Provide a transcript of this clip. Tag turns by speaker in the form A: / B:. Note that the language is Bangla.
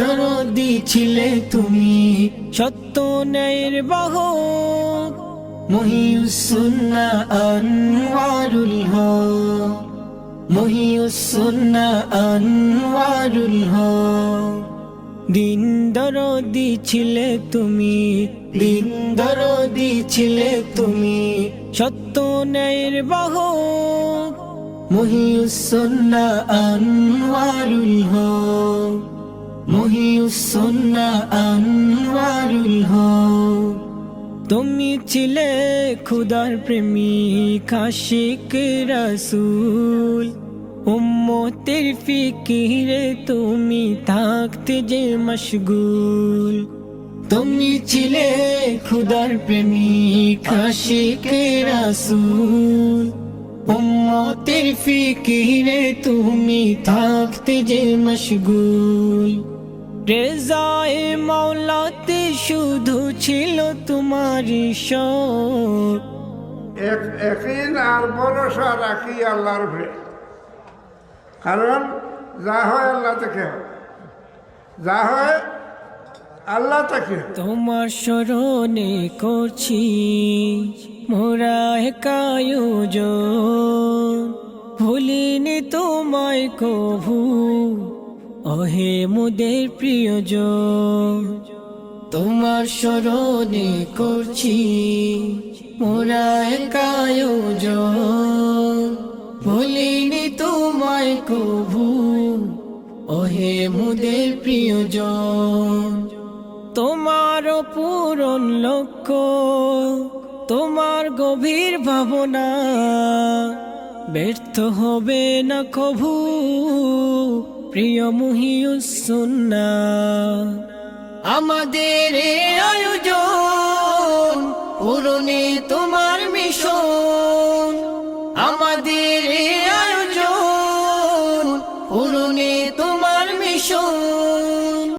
A: দরদি ছিলে তুমি সত্য ন্যায়ের বাহক মহিউসুন্নাহ আনওয়ারুল হক মহিউসুন্নাহ আনওয়ারুল হক দিন দরদি ছিলে তুমি দিন দরদি ছিলে তুমি সত্য ন্যায়ের বাহক মহিউসুন্নাহ আনওয়ারুল হক মহিউসুন্নাহ আনওয়ারুল হক তুমি ছিলে খুদার প্রেমিক আশিক রাসূল উম্মতের ফিকিরে তুমি থাকতে যে মশগুল তুমি ছিলে খুদার প্রেমিক আশিক রাসূল উম্মতের ফিকিরে তুমি থাকতে যে মশগুল রেজায়ে মাওলাতে শুধু ছিল তোমারই শখ
B: একদিন আর ভরসা রাখি আল্লাহর উপরে, কারণ যা হয় আল্লাহ থেকে হয়, যা হয় আল্লাহ থেকে।
A: তোমার স্মরণে করছি মোরা এক আয়োজন, ভুলিনি তোমায় কভু অহে মোদের প্রিয়জন। তোমার স্মরণে করছি মোরা এক আয়োজন, ভুলিনি তোমায় কভু অহে মোদের প্রিয়জন। তোমার পূরণ লক্ষ্য তোমার গভীর ভাবনা ব্যর্থ হবে না কভু প্রিয় মুহিউসুন্নাহ। আমাদের এই আয়োজন পূরণে তোমার মিশন, আমাদের এই আয়োজন পূরণে তোমার মিশন।